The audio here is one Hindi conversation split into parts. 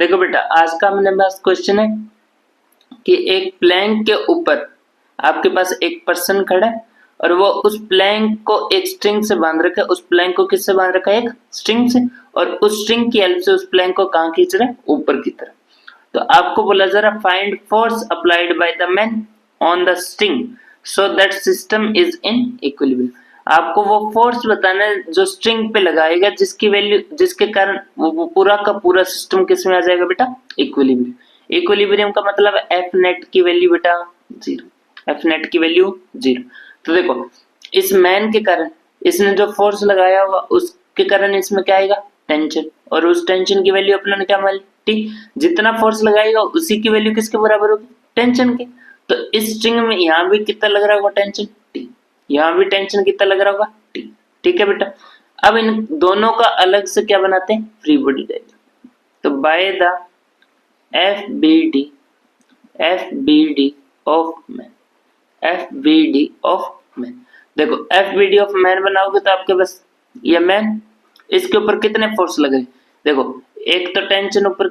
देखो बेटा, आज का अपने पास क्वेश्चन है कि एक प्लैंक के ऊपर आपके पास एक पर्सन खड़ा है और वो उस प्लैंक को एक स्ट्रिंग से बांध रखा है। उस प्लैंक को किससे बांध रखा है? एक स्ट्रिंग से। और उस स्ट्रिंग की हेल्प से उस प्लैंक को कहाँ खींच रहा है? ऊपर की तरफ। तो आपको बोला जरा find force applied by the man on the string so that system is in equilibrium. आपको वो फोर्स बताना है जो स्ट्रिंग पे लगाएगा, जिसकी वैल्यू, जिसके कारण वो पूरा का पूरा सिस्टम किस में आ जाएगा बेटा? इक्विलिब्रियम। इक्विलिब्रियम का मतलब एफ नेट की वैल्यू बेटा 0। एफ नेट की वैल्यू 0। तो देखो, इस मैन के कारण इसने जो फोर्स लगाया हुआ उसके कारण इसमें क्या आएगा? टेंशन। और उस टेंशन की वैल्यू अपने ने क्या मान ली? टी। जितना फोर्स लगाएगा उसी की वैल्यू किसके बराबर होगी? टेंशन के। तो इस स्ट्रिंग में यहाँ भी कितना लग रहा होगा? Tension T. यहाँ भी टेंशन कितना लग रहा होगा? टी। ठीक है बेटा। अब इन दोनों का अलग से क्या बनाते हैं? Free body diagram. तो by the FBD of man, FBD of man. देखो, FBD ऑफ मैन बनाओगे तो आपके बस ये मैन, इसके ऊपर कितने फोर्स लगे? देखो, एक तो टेंशन ऊपर,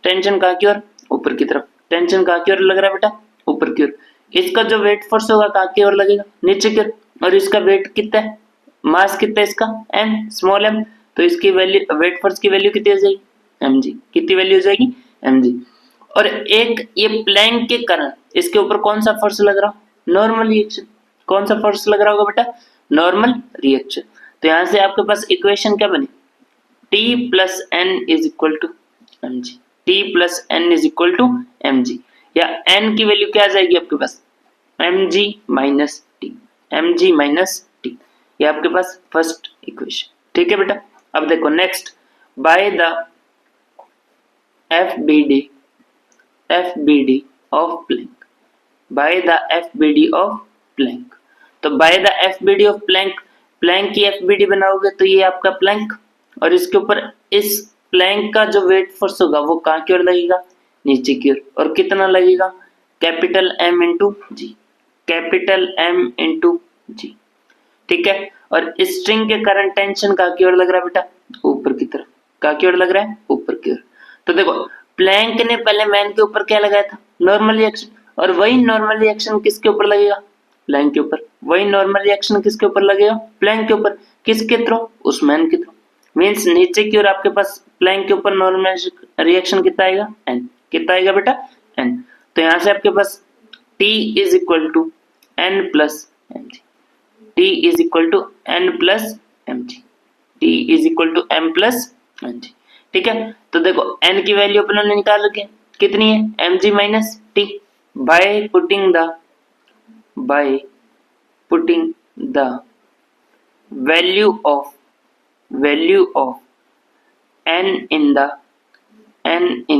टेंशन कहाँ की ओर? ऊपर की तरफ। टेंशन कहाँ की ओर लग रहा है बेटा? ऊपर की ओर। इसका जो वेट फोर्स होगा कहाँ की ओर लगेगा? नीचे की ओर। और इसका वेट कितना है? मास कितना है इसका? m, small m। तो इसकी वैल्यू, वेट फोर्स की वैल्यू कितनी हो जाएगी? mg। कितनी वैल्यू हो जाएगी? mg। और एक ये प्लैंक के कारण इसके ऊपर कौन सा फोर्स लग रहा? Normal reaction. कौन सा फोर्स लग रहा होगा बेटा? Normal reaction. तो यहां से आपके पास इक्वेशन क्या बनी? T plus N is equal to mg। T plus N is equal to mg। या n की वैल्यू क्या आ जाएगी आपके पास? mg minus T. mg minus T. ये आपके पास फर्स्ट इक्वेशन। ठीक है बेटा। अब देखो next, by the FBD of plank. By the FBD of plank. तो by the FBD of plank, plank की FBD बनाओगे तो ये आपका प्लैंक, और इसके ऊपर इस प्लैंक का जो वेट फोर्स होगा वो कहाँ की ओर लगेगा? नीचे की ओर। और कितना लगेगा? Capital M into g. Capital M into जी। ठीक है। और इस स्ट्रिंग के कारण टेंशन कहाँ की ओर लग रहा है बेटा? ऊपर की तरफ। कहाँ की ओर लग रहा है? ऊपर की ओर। तो देखो, प्लैंक ने पहले मैन के ऊपर क्या लगाया था? Normal reaction. और वही नॉर्मल रिएक्शन किसके ऊपर लगेगा? प्लैंक के ऊपर। वही नॉर्मल रिएक्शन किसके ऊपर लगेगा? प्लैंक के ऊपर। किसके थ्रू? उस मैन के थ्रू। मीन्स नीचे की ओर आपके पास प्लैंक के ऊपर नॉर्मल रिएक्शन कितना आएगा? n। कितना आएगा बेटा? n। तो यहां से आपके पास T is equal to n plus mg। T is equal to n plus mg। T is equal to m plus mg। ठीक है। तो देखो, n की वैल्यू अपने ने निकाल रखी है। कितनी है? mg minus t। By putting the value of n in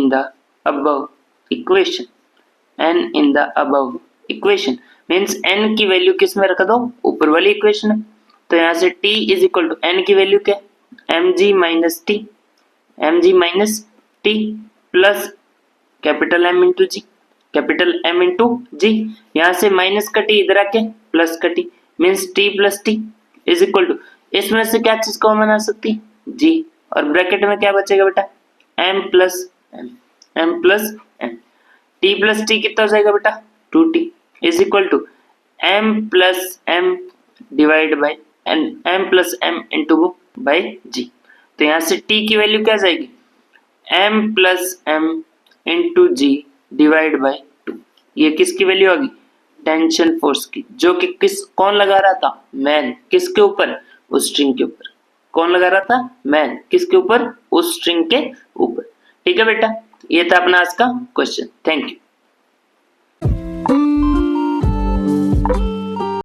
the above equation, n in the above equation means n की वैल्यू किस में रख दो? ऊपर वाली इक्वेशन में। तो यहाँ से t is equal to n की वैल्यू क्या? mg minus T. mg minus t plus capital M into g. Capital M into g. यहाँ से माइनस का टी इधर आके प्लस का t, means t plus t is equal to, इसमें से क्या चीज कॉमन आ सकती है? जी। और ब्रैकेट में क्या बचेगा बेटा? m plus m। m plus m। t plus t कितना हो जाएगा बेटा? 2t is equal to m plus m divide by m plus m into by जी। तो यहाँ से t की वैल्यू क्या जाएगी? m plus m into g divide by 2। ये किसकी वैल्यू होगी? टेंशन फोर्स की, जो कि कौन लगा रहा था? मैन। किसके ऊपर? उस स्ट्रिंग के ऊपर। कौन लगा रहा था? मैन। किसके ऊपर? उस स्ट्रिंग के ऊपर। ठीक है बेटा, ये था अपना आज का क्वेश्चन। Thank you.